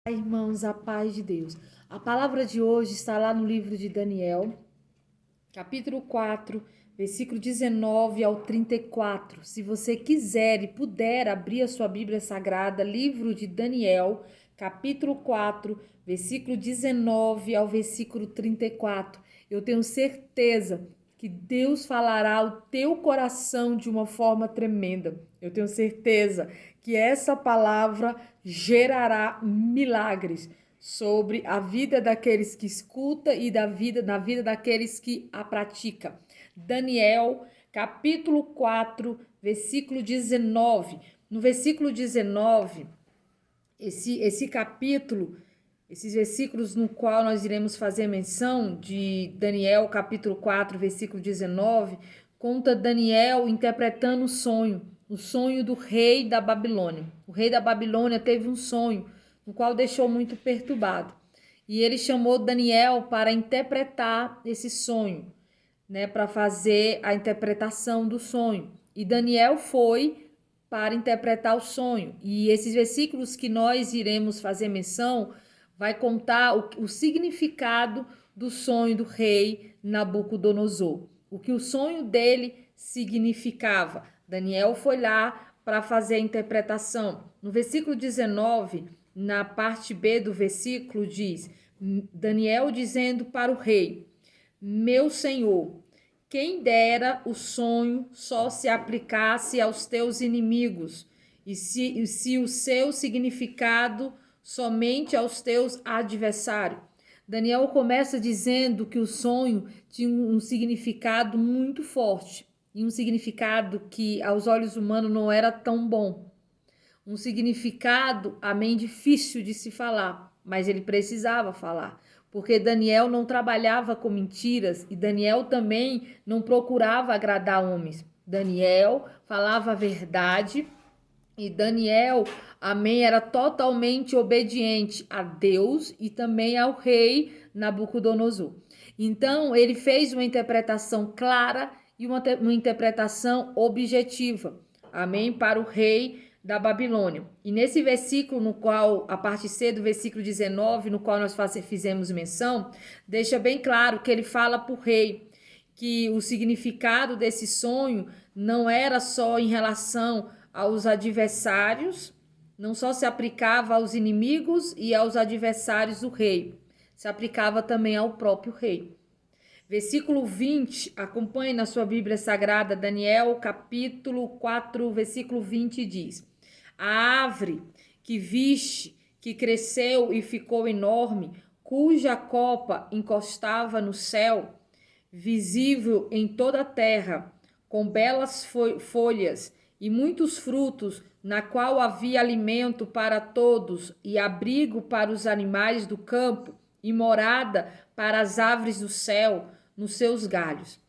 Irmãos, a paz de Deus. A palavra de hoje está lá no livro de Daniel, capítulo 4, versículo 19 ao 34. Se você quiser e puder abrir a sua Bíblia Sagrada, livro de Daniel, capítulo 4, versículo 19 ao versículo 34. Eu tenho certeza que Deus falará ao teu coração de uma forma tremenda. Eu tenho certeza que essa palavra gerará milagres sobre a vida daqueles que escuta e na vida daqueles que a pratica. Daniel, capítulo 4, versículo 19. No versículo 19, esse capítulo, esses versículos no qual nós iremos fazer menção de Daniel, capítulo 4, versículo 19, conta Daniel interpretando o sonho do rei da Babilônia. O rei da Babilônia teve um sonho, no qual deixou muito perturbado. E ele chamou Daniel para interpretar esse sonho, né, para fazer a interpretação do sonho. E Daniel foi para interpretar o sonho. E esses versículos que nós iremos fazer menção vai contar o significado do sonho do rei Nabucodonosor. O que o sonho dele significava. Daniel foi lá para fazer a interpretação. No versículo 19, na parte B do versículo, diz: Daniel dizendo para o rei: Meu senhor, quem dera o sonho só se aplicasse aos teus inimigos, e se o seu significado somente aos teus adversários. Daniel começa dizendo que o sonho tinha um significado muito forte, e um significado que aos olhos humanos não era tão bom. Um significado, amém, difícil de se falar, mas ele precisava falar, porque Daniel não trabalhava com mentiras e Daniel também não procurava agradar homens. Daniel falava a verdade e Daniel, amém, era totalmente obediente a Deus e também ao rei Nabucodonosor. Então, ele fez uma interpretação clara e uma interpretação objetiva, amém, para o rei da Babilônia. E nesse versículo, no qual, a parte C do versículo 19, no qual nós fizemos menção, deixa bem claro que ele fala para o rei que o significado desse sonho não era só em relação aos adversários, não só se aplicava aos inimigos e aos adversários do rei, se aplicava também ao próprio rei. Versículo 20, acompanhe na sua Bíblia Sagrada, Daniel, capítulo 4, versículo 20 diz: A árvore que viste, que cresceu e ficou enorme, cuja copa encostava no céu, visível em toda a terra, com belas folhas e muitos frutos, na qual havia alimento para todos e abrigo para os animais do campo e morada para as aves do céu nos seus galhos.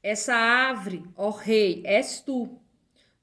Essa árvore, ó rei, és tu.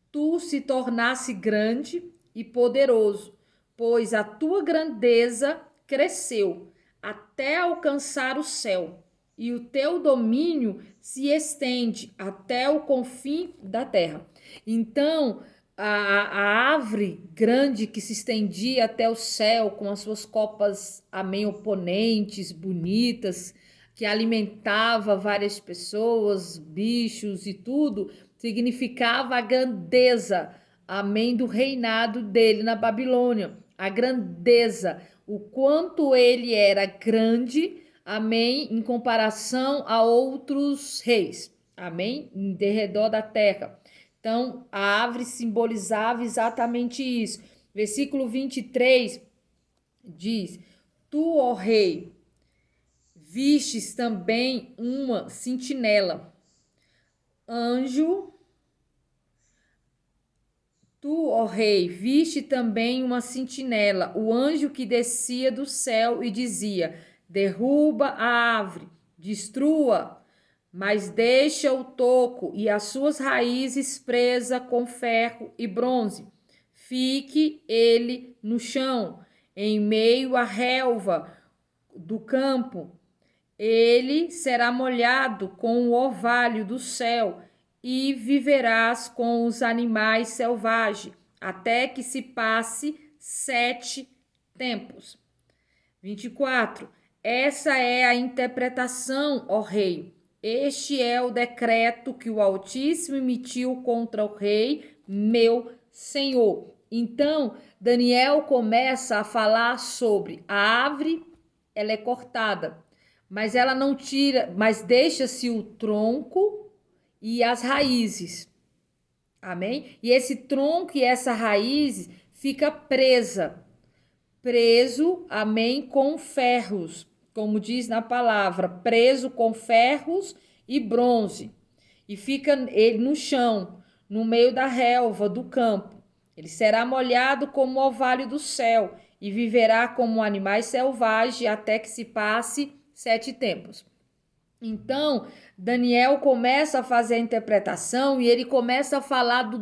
Tu se tornasse grande e poderoso, pois a tua grandeza cresceu até alcançar o céu, e o teu domínio se estende até o confim da terra. Então, a árvore grande que se estendia até o céu, com as suas copas, amém, oponentes, bonitas, que alimentava várias pessoas, bichos e tudo, significava a grandeza, amém, do reinado dele na Babilônia. A grandeza, o quanto ele era grande, amém, em comparação a outros reis, amém, em derredor da terra. Então, a árvore simbolizava exatamente isso. Versículo 23 diz: Tu, ó rei, vistes também uma sentinela, anjo. Tu, ó rei, viste também uma sentinela, o anjo que descia do céu e dizia: Derruba a árvore, destrua, mas deixa o toco e as suas raízes presa com ferro e bronze. Fique ele no chão, em meio à relva do campo. Ele será molhado com o orvalho do céu e viverás com os animais selvagens, até que se passe 7 tempos. 24. Essa é a interpretação, ó rei. Este é o decreto que o Altíssimo emitiu contra o rei, meu senhor. Então, Daniel começa a falar sobre a árvore, ela é cortada, mas ela não tira, mas deixa-se o tronco e as raízes. Amém? E esse tronco e essa raiz fica preso, amém, com ferros, como diz na palavra, preso com ferros e bronze. E fica ele no chão, no meio da relva do campo. Ele será molhado como o orvalho do céu e viverá como animais selvagens até que se passe 7 tempos. Então, Daniel começa a fazer a interpretação e ele começa a falar do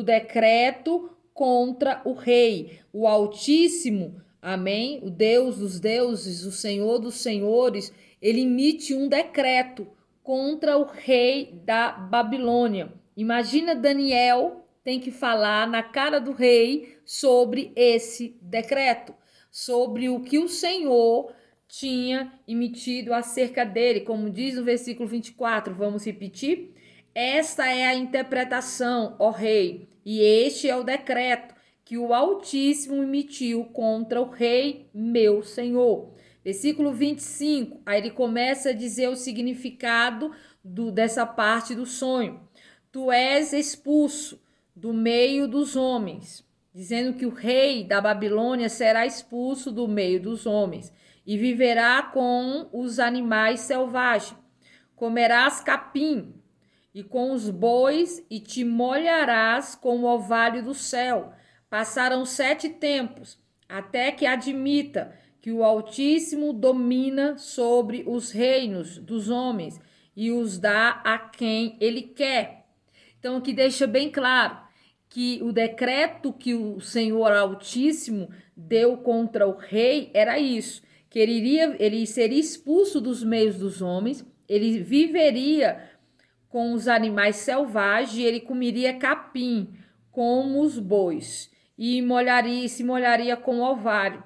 decreto contra o rei, o Altíssimo, amém? O Deus dos deuses, o Senhor dos senhores, ele emite um decreto contra o rei da Babilônia. Imagina Daniel tem que falar na cara do rei sobre esse decreto, sobre o que o Senhor tinha emitido acerca dele, como diz no versículo 24, vamos repetir? Esta é a interpretação, ó rei, e este é o decreto que o Altíssimo emitiu contra o rei, meu senhor. Versículo 25, aí ele começa a dizer o significado dessa parte do sonho. Tu és expulso do meio dos homens, dizendo que o rei da Babilônia será expulso do meio dos homens e viverá com os animais selvagens. Comerás capim e com os bois e te molharás com o orvalho do céu. Passarão 7 tempos, até que admita que o Altíssimo domina sobre os reinos dos homens e os dá a quem ele quer. Então, aqui deixa bem claro que o decreto que o Senhor Altíssimo deu contra o rei era isso, que ele seria expulso dos meios dos homens, ele viveria com os animais selvagens, ele comeria capim como os bois e se molharia com o ovário.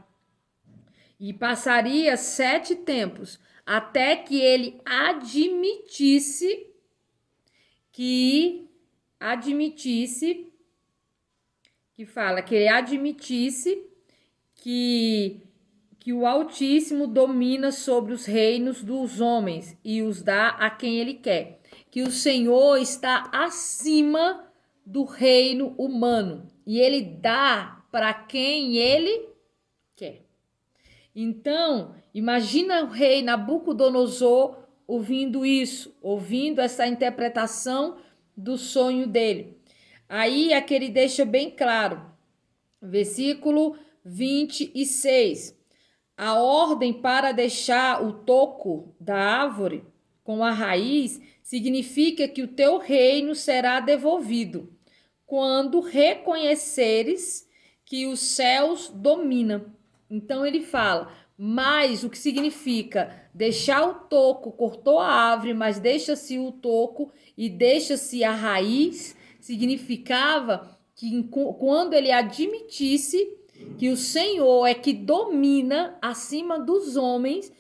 E passaria 7 tempos até que ele admitisse que que o Altíssimo domina sobre os reinos dos homens e os dá a quem ele quer. Que o Senhor está acima do reino humano e ele dá para quem ele quer. Então, imagina o rei Nabucodonosor ouvindo isso, ouvindo essa interpretação do sonho dele. Aí é que ele deixa bem claro, versículo 26. A ordem para deixar o toco da árvore com a raiz significa que o teu reino será devolvido quando reconheceres que os céus dominam. Então ele fala, mas o que significa deixar o toco, cortou a árvore, mas deixa-se o toco e deixa-se a raiz, significava que quando ele admitisse que o Senhor é que domina acima dos homens,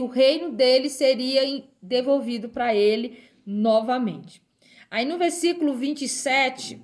o reino dele seria devolvido para ele novamente. Aí no versículo 27,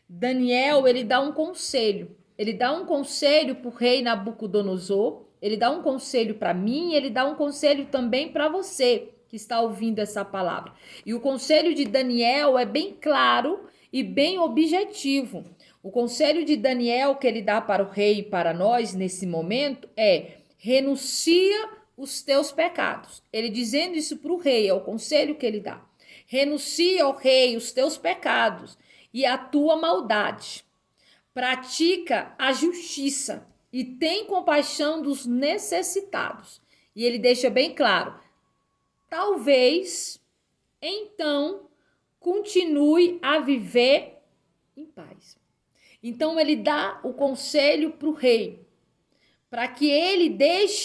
Daniel, ele dá um conselho. Ele dá um conselho para o rei Nabucodonosor, ele dá um conselho para mim, ele dá um conselho também para você que está ouvindo essa palavra. E o conselho de Daniel é bem claro e bem objetivo. O conselho de Daniel que ele dá para o rei e para nós nesse momento é: renuncia os teus pecados. Ele dizendo isso para o rei, é o conselho que ele dá. Renuncia ao rei os teus pecados e a tua maldade. Pratica a justiça e tem compaixão dos necessitados. E ele deixa bem claro: talvez, então, continue a viver em paz. Então ele dá o conselho para o rei, para que ele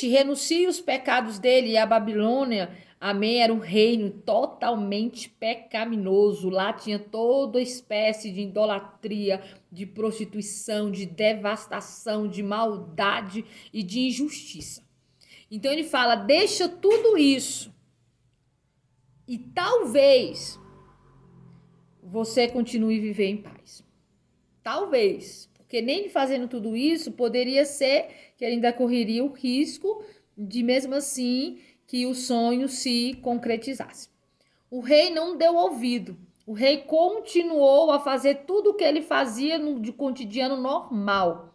renuncie os pecados dele e a Babilônia, Amém? Era um reino totalmente pecaminoso. Lá tinha toda espécie de idolatria, de prostituição, de devastação, de maldade e de injustiça. Então ele fala: deixa tudo isso e talvez você continue a viver em paz. Talvez, porque nem fazendo tudo isso, poderia ser que ele ainda correria o risco de, mesmo assim, que o sonho se concretizasse. O rei não deu ouvido. O rei continuou a fazer tudo o que ele fazia de cotidiano normal.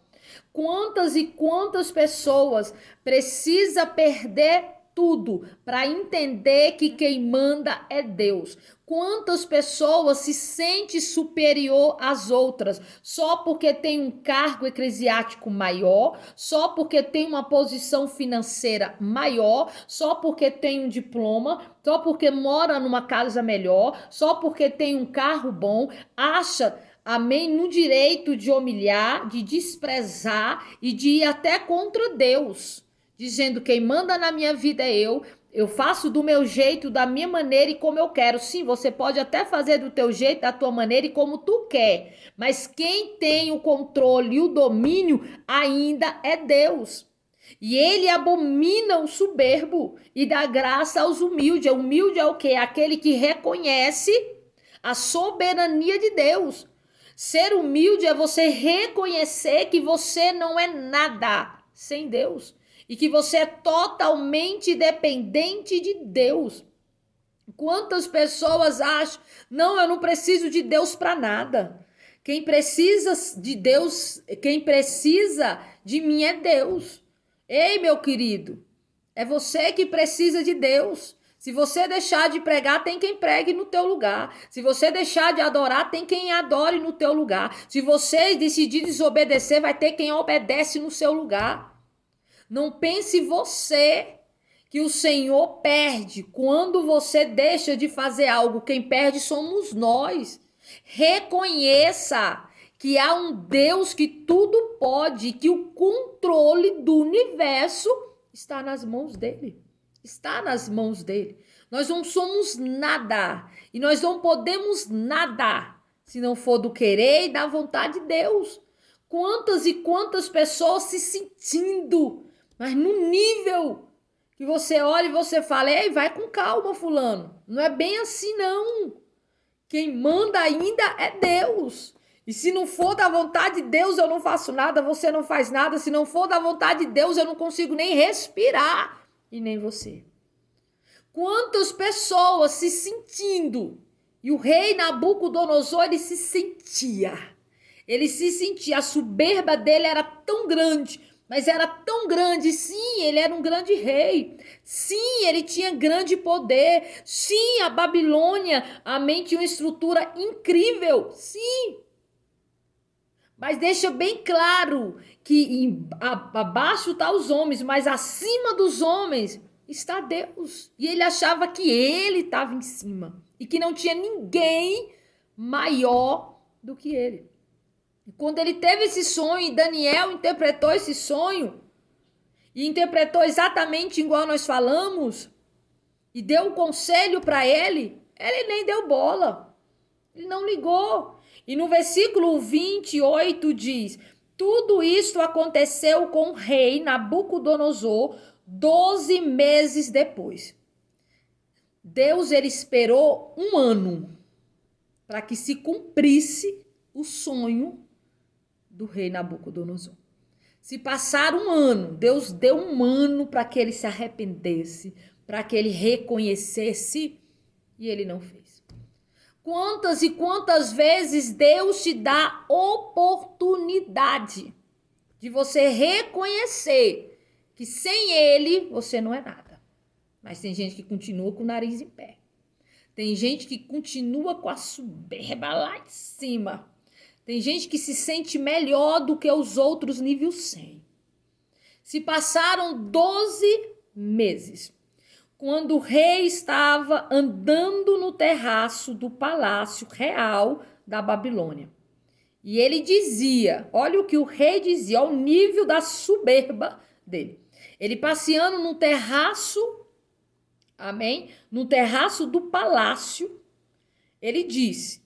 Quantas e quantas pessoas precisa perder tudo para entender que quem manda é Deus? Quantas pessoas se sente superior às outras só porque tem um cargo eclesiástico maior, só porque tem uma posição financeira maior, só porque tem um diploma, só porque mora numa casa melhor, só porque tem um carro bom, acha, amém, no direito de humilhar, de desprezar e de ir até contra Deus, dizendo: quem manda na minha vida é eu faço do meu jeito, da minha maneira e como eu quero. Sim, você pode até fazer do teu jeito, da tua maneira e como tu quer, mas quem tem o controle e o domínio ainda é Deus. E ele abomina o soberbo e dá graça aos humildes. O humilde é o quê? Aquele que reconhece a soberania de Deus. Ser humilde é você reconhecer que você não é nada sem Deus e que você é totalmente dependente de Deus. Quantas pessoas acham: não, eu não preciso de Deus para nada. Quem precisa de Deus, quem precisa de mim é Deus. Ei, meu querido, é você que precisa de Deus. Se você deixar de pregar, tem quem pregue no teu lugar. Se você deixar de adorar, tem quem adore no teu lugar. Se você decidir desobedecer, vai ter quem obedece no seu lugar. Não pense você que o Senhor perde quando você deixa de fazer algo. Quem perde somos nós. Reconheça que há um Deus que tudo pode, que o controle do universo está nas mãos dele. Está nas mãos dele. Nós não somos nada e nós não podemos nada se não for do querer e da vontade de Deus. Quantas e quantas pessoas se sentindo, mas no nível que você olha e você fala: ei, vai com calma, fulano. Não é bem assim, não. Quem manda ainda é Deus. E se não for da vontade de Deus, eu não faço nada, você não faz nada. Se não for da vontade de Deus, eu não consigo nem respirar. E nem você. Quantas pessoas se sentindo. E o rei Nabucodonosor, ele se sentia. Ele se sentia. A soberba dele era tão grande. Mas era tão grande. Sim, ele era um grande rei. Sim, ele tinha grande poder. Sim, a Babilônia, amém, tinha uma estrutura incrível. Sim. Mas deixa bem claro que abaixo tá os homens, mas acima dos homens está Deus. E ele achava que ele estava em cima e que não tinha ninguém maior do que ele. E quando ele teve esse sonho e Daniel interpretou esse sonho e interpretou exatamente igual nós falamos e deu um conselho para ele nem deu bola. Ele não ligou. E no versículo 28 diz: tudo isto aconteceu com o rei Nabucodonosor 12 meses depois. Deus, ele esperou 1 ano para que se cumprisse o sonho do rei Nabucodonosor. Se passar 1 ano, Deus deu 1 ano para que ele se arrependesse, para que ele reconhecesse, e ele não fez. Quantas e quantas vezes Deus te dá oportunidade de você reconhecer que sem ele você não é nada. Mas tem gente que continua com o nariz em pé. Tem gente que continua com a soberba lá em cima. Tem gente que se sente melhor do que os outros nível 100. Se passaram 12 meses. Quando o rei estava andando no terraço do palácio real da Babilônia. E ele dizia, olha o que o rei dizia, ao nível da soberba dele. Ele passeando no terraço amém? No terraço do palácio, ele disse: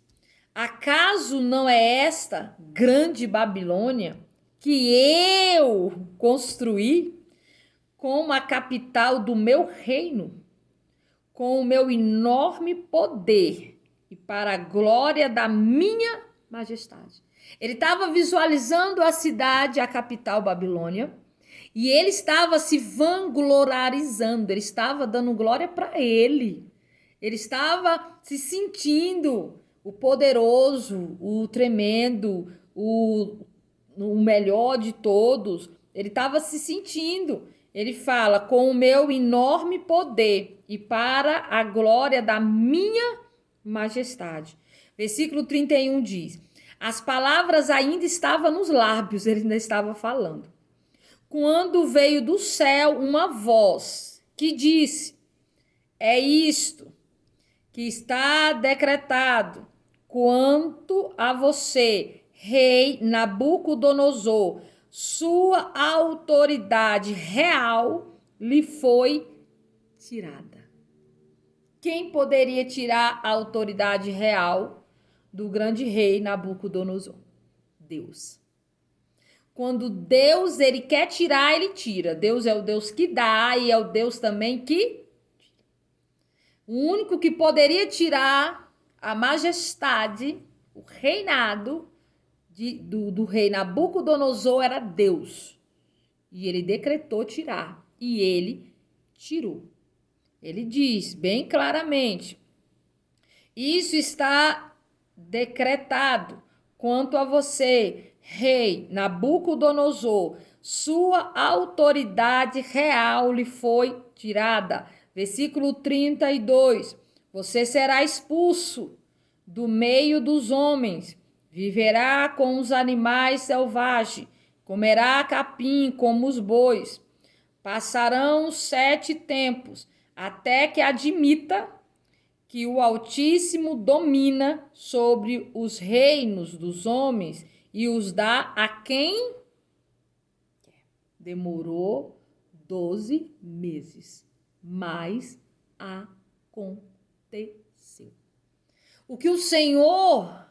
acaso não é esta grande Babilônia que eu construí como a capital do meu reino, com o meu enorme poder e para a glória da minha majestade? Ele estava visualizando a cidade, a capital Babilônia, e ele estava se vangloriarizando, ele estava dando glória para ele. Ele estava se sentindo o poderoso, o tremendo, o melhor de todos. Ele estava se sentindo. Ele fala: com o meu enorme poder e para a glória da minha majestade. Versículo 31 diz: as palavras ainda estavam nos lábios, ele ainda estava falando, quando veio do céu uma voz que disse: é isto que está decretado quanto a você, rei Nabucodonosor, sua autoridade real lhe foi tirada. Quem poderia tirar a autoridade real do grande rei Nabucodonosor? Deus. Quando Deus ele quer tirar, ele tira. Deus é o Deus que dá e é o Deus também que... O único que poderia tirar a majestade, o reinado do rei Nabucodonosor era Deus. E ele decretou tirar. E ele tirou. Ele diz bem claramente: isso está decretado quanto a você, rei Nabucodonosor, sua autoridade real lhe foi tirada. Versículo 32. Você será expulso do meio dos homens, viverá com os animais selvagens, comerá capim como os bois. Passarão 7 tempos, até que admita que o Altíssimo domina sobre os reinos dos homens e os dá a quem quer. Demorou 12 meses, mas aconteceu. O que o Senhor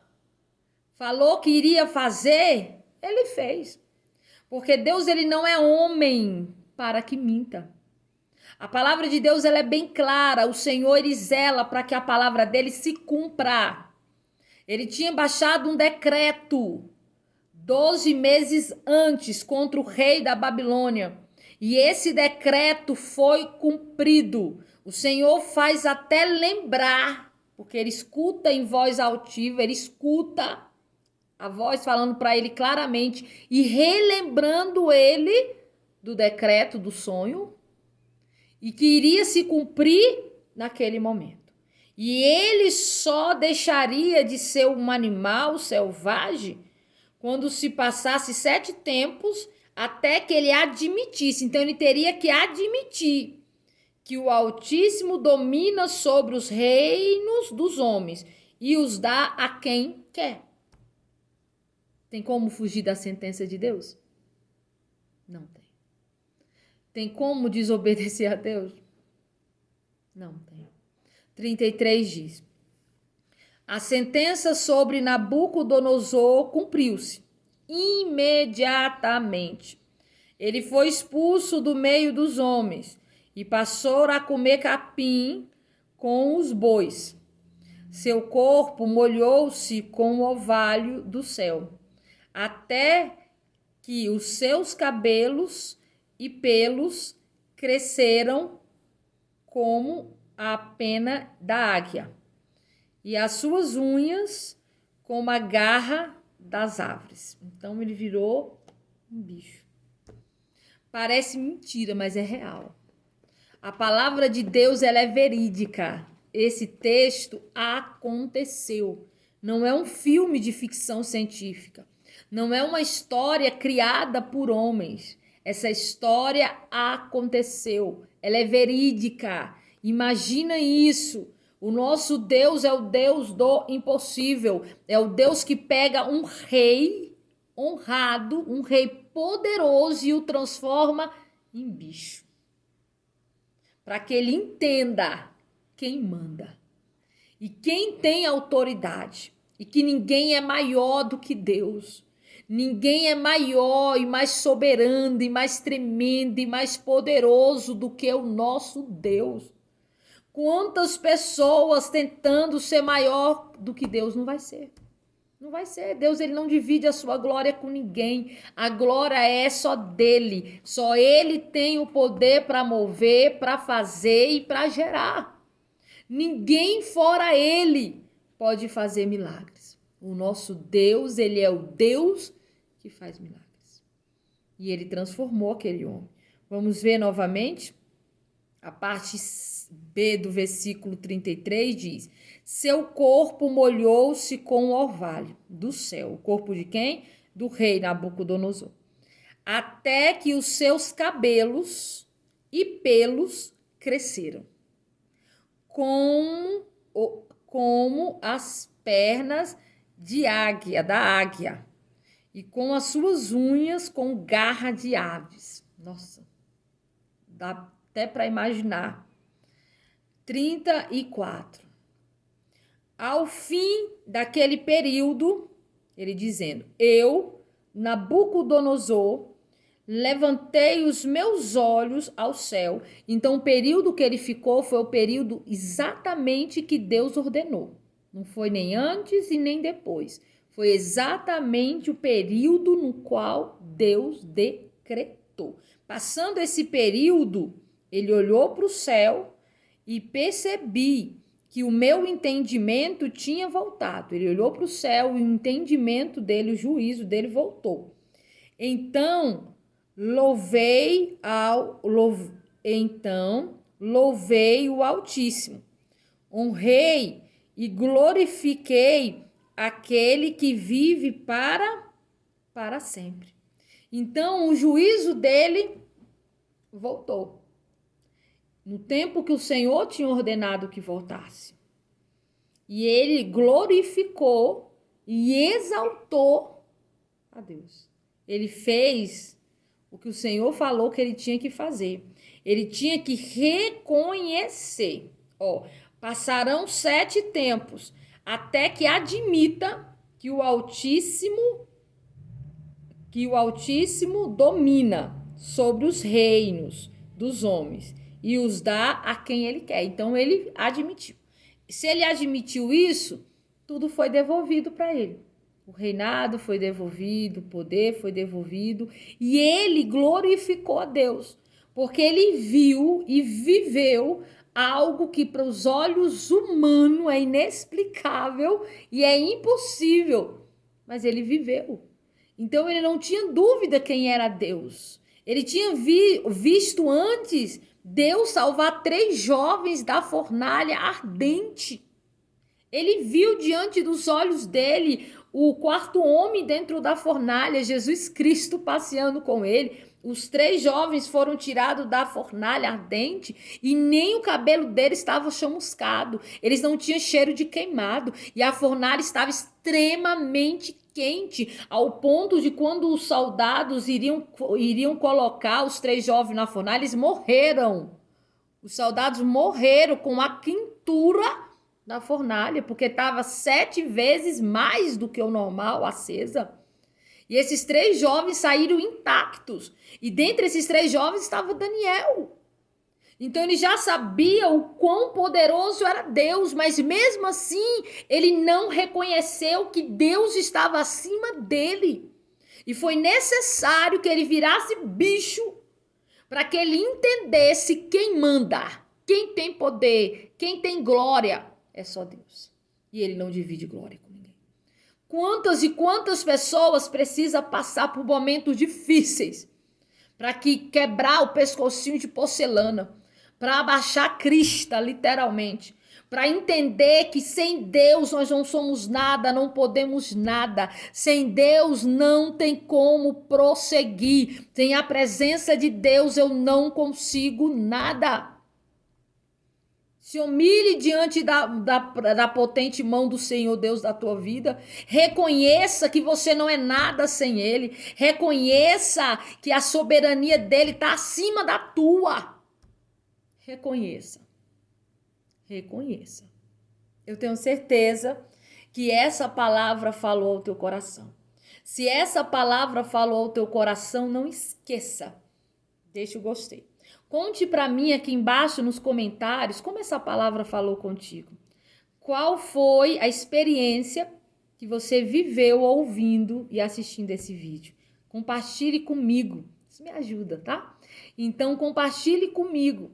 falou que iria fazer, ele fez. Porque Deus ele não é homem para que minta. A palavra de Deus ela é bem clara. O Senhor ele zela para que a palavra dele se cumpra. Ele tinha baixado um decreto 12 meses antes contra o rei da Babilônia. E esse decreto foi cumprido. O Senhor faz até lembrar, porque ele escuta em voz altiva, ele escuta a voz falando para ele claramente e relembrando ele do decreto, do sonho, e que iria se cumprir naquele momento. E ele só deixaria de ser um animal selvagem quando se passasse 7 tempos até que ele admitisse. Então ele teria que admitir que o Altíssimo domina sobre os reinos dos homens e os dá a quem quer. Tem como fugir da sentença de Deus? Não tem. Tem como desobedecer a Deus? Não tem. 33 diz: a sentença sobre Nabucodonosor cumpriu-se imediatamente. Ele foi expulso do meio dos homens e passou a comer capim com os bois. Seu corpo molhou-se com o orvalho do céu, até que os seus cabelos e pelos cresceram como a pena da águia, e as suas unhas como a garra das árvores. Então ele virou um bicho. Parece mentira, mas é real. A palavra de Deus ela é verídica. Esse texto aconteceu. Não é um filme de ficção científica. Não é uma história criada por homens. Essa história aconteceu. Ela é verídica. Imagina isso. O nosso Deus é o Deus do impossível. É o Deus que pega um rei honrado, um rei poderoso e o transforma em bicho. para que ele entenda quem manda e quem tem autoridade, e que ninguém é maior do que Deus. Ninguém é maior e mais soberano e mais tremendo e mais poderoso do que o nosso Deus. Quantas pessoas tentando ser maior do que Deus? Não vai ser. Não vai ser. Deus, ele não divide a sua glória com ninguém. A glória é só dele. Só ele tem o poder para mover, para fazer e para gerar. Ninguém fora ele pode fazer milagres. O nosso Deus, ele é o Deus que faz milagres. E ele transformou aquele homem. Vamos ver novamente. A parte B do versículo 33 diz: seu corpo molhou-se com o orvalho do céu. O corpo de quem? Do rei Nabucodonosor. Até que os seus cabelos e pelos cresceram, como as pernas de águia, da águia, e com as suas unhas com garra de aves. Nossa, dá até para imaginar. 34. Ao fim daquele período, ele dizendo: eu, Nabucodonosor, levantei os meus olhos ao céu. Então, o período que ele ficou foi o período exatamente que Deus ordenou. Não foi nem antes e nem depois. Foi exatamente o período no qual Deus decretou. Passando esse período, ele olhou para o céu e percebi que o meu entendimento tinha voltado. Ele olhou para o céu e o entendimento dele, o juízo dele voltou. Então, louvei o Altíssimo, honrei e glorifiquei aquele que vive para sempre. Então, o juízo dele voltou, no tempo que o Senhor tinha ordenado que voltasse. E ele glorificou e exaltou a Deus. Ele fez o que o Senhor falou que ele tinha que fazer. Ele tinha que reconhecer. Passarão 7 tempos até que admita que o Altíssimo domina sobre os reinos dos homens e os dá a quem ele quer. Então ele admitiu. Se ele admitiu isso, tudo foi devolvido para ele. O reinado foi devolvido, o poder foi devolvido, e ele glorificou a Deus, porque ele viu e viveu algo que para os olhos humanos é inexplicável e é impossível, mas ele viveu. Então ele não tinha dúvida quem era Deus. Ele tinha visto antes Deus salvar 3 jovens da fornalha ardente. Ele viu diante dos olhos dele o 4º homem dentro da fornalha, Jesus Cristo passeando com ele. Os 3 jovens foram tirados da fornalha ardente e nem o cabelo deles estava chamuscado. Eles não tinham cheiro de queimado e a fornalha estava extremamente quente, ao ponto de quando os soldados iriam colocar os 3 jovens na fornalha, eles morreram. Os soldados morreram com a quentura da fornalha, porque estava 7 vezes mais do que o normal acesa. E esses 3 jovens saíram intactos. E dentre esses 3 jovens estava Daniel. Então ele já sabia o quão poderoso era Deus, mas mesmo assim ele não reconheceu que Deus estava acima dele. E foi necessário que ele virasse bicho para que ele entendesse quem manda, quem tem poder, quem tem glória. É só Deus. E ele não divide glória com ninguém. Quantas e quantas pessoas precisam passar por momentos difíceis para quebrar o pescocinho de porcelana, para abaixar a crista, literalmente, para entender que sem Deus nós não somos nada, não podemos nada. Sem Deus não tem como prosseguir. Sem a presença de Deus eu não consigo nada. Se humilhe diante da potente mão do Senhor Deus da tua vida. Reconheça que você não é nada sem Ele. Reconheça que a soberania dele está acima da tua. reconheça. Reconheça. Eu tenho certeza que essa palavra falou ao teu coração. Se essa palavra falou ao teu coração, não esqueça. Deixa o gostei. Conte para mim aqui embaixo nos comentários como essa palavra falou contigo. Qual foi a experiência que você viveu ouvindo e assistindo esse vídeo? Compartilhe comigo. Isso me ajuda, tá? Então, compartilhe comigo.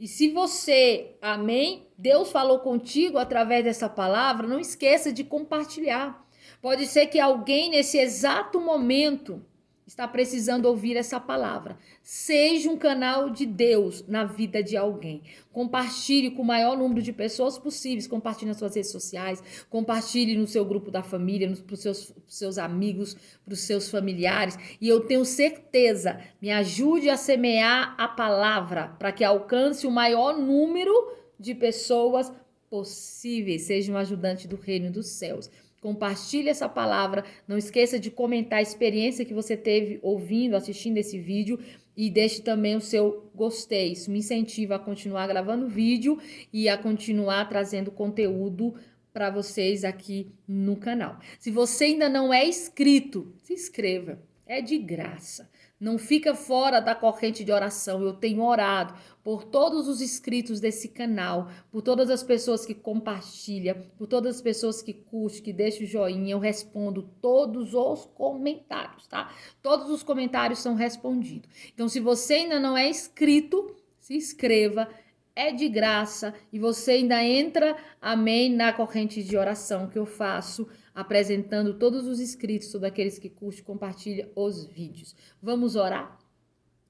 E se você, amém, Deus falou contigo através dessa palavra, não esqueça de compartilhar. Pode ser que alguém nesse exato momento está precisando ouvir essa palavra. Seja um canal de Deus na vida de alguém. Compartilhe com o maior número de pessoas possíveis. Compartilhe nas suas redes sociais. Compartilhe no seu grupo da família, para os seus amigos, para os seus familiares. E eu tenho certeza, me ajude a semear a palavra para que alcance o maior número de pessoas possíveis. Seja um ajudante do reino dos céus. Compartilhe essa palavra, não esqueça de comentar a experiência que você teve ouvindo, assistindo esse vídeo e deixe também o seu gostei. Isso me incentiva a continuar gravando vídeo e a continuar trazendo conteúdo para vocês aqui no canal. Se você ainda não é inscrito, se inscreva, é de graça. Não fica fora da corrente de oração. Eu tenho orado por todos os inscritos desse canal, por todas as pessoas que compartilham, por todas as pessoas que curtem, que deixam o joinha. Eu respondo todos os comentários, tá? Todos os comentários são respondidos. Então, se você ainda não é inscrito, se inscreva. É de graça e você ainda entra, amém, na corrente de oração que eu faço, apresentando todos os inscritos, todos aqueles que curtem, compartilham os vídeos. Vamos orar?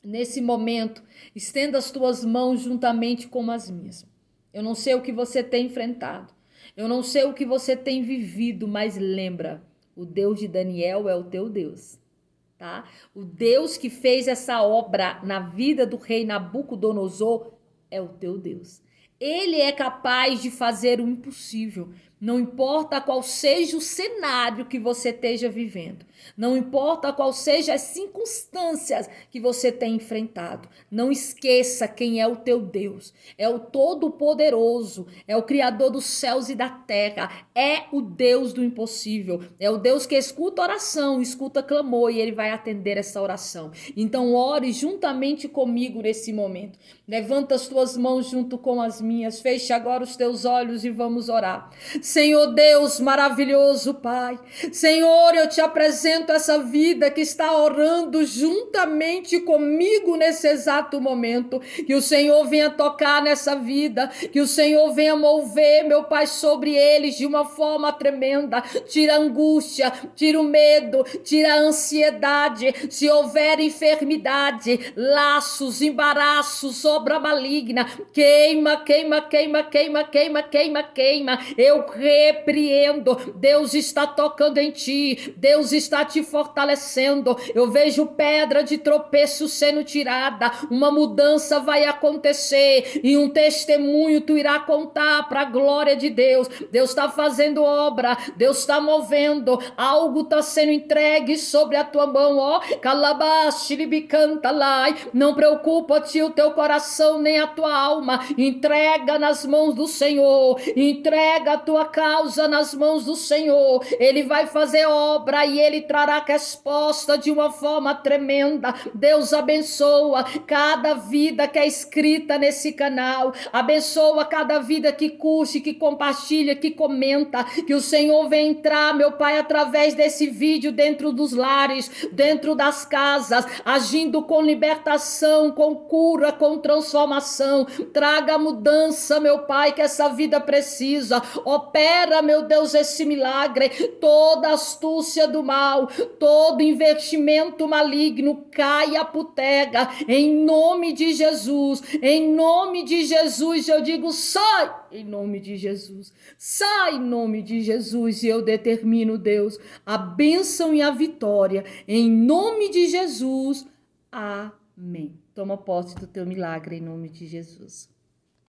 Nesse momento, estenda as tuas mãos juntamente com as minhas. Eu não sei o que você tem enfrentado, eu não sei o que você tem vivido, mas lembra, o Deus de Daniel é o teu Deus. Tá? O Deus que fez essa obra na vida do rei Nabucodonosor é o teu Deus. Ele é capaz de fazer o impossível. Não importa qual seja o cenário que você esteja vivendo. Não importa qual sejam as circunstâncias que você tem enfrentado. Não esqueça quem é o teu Deus. É o Todo-Poderoso. É o Criador dos céus e da terra. É o Deus do impossível. É o Deus que escuta oração, escuta clamor e Ele vai atender essa oração. Então ore juntamente comigo nesse momento. Levanta as tuas mãos junto com as minhas. Feche agora os teus olhos e vamos orar. Senhor Deus maravilhoso, Pai. Senhor, eu te apresento essa vida que está orando juntamente comigo nesse exato momento. Que o Senhor venha tocar nessa vida. Que o Senhor venha mover, meu Pai, sobre eles de uma forma tremenda. Tira a angústia, tira o medo, tira a ansiedade. Se houver enfermidade, laços, embaraços, obra maligna, queima, queima, queima, queima, queima, queima, queima. Eu repreendo. Deus está tocando em ti. Deus está te fortalecendo. Eu vejo pedra de tropeço sendo tirada. Uma mudança vai acontecer e um testemunho tu irá contar para a glória de Deus. Deus está fazendo obra. Deus está movendo. Algo está sendo entregue sobre a tua mão, ó. Não preocupa-te o teu coração nem a tua alma. Entrega nas mãos do Senhor. Entrega a tua causa nas mãos do Senhor. Ele vai fazer obra e Ele trará resposta de uma forma tremenda. Deus abençoa cada vida que é escrita nesse canal. Abençoa cada vida que curte, que compartilha, que comenta. Que o Senhor venha entrar, meu Pai, através desse vídeo dentro dos lares, dentro das casas, agindo com libertação, com cura, com transformação. Traga a mudança, meu Pai, que essa vida precisa. Opera, meu Deus, esse milagre. Toda astúcia do mal, todo investimento maligno caia por terra, em nome de Jesus. Em nome de Jesus eu digo: sai, em nome de Jesus. Sai, em nome de Jesus. E eu determino, Deus, a bênção e a vitória, em nome de Jesus. Amém. Toma posse do teu milagre em nome de Jesus.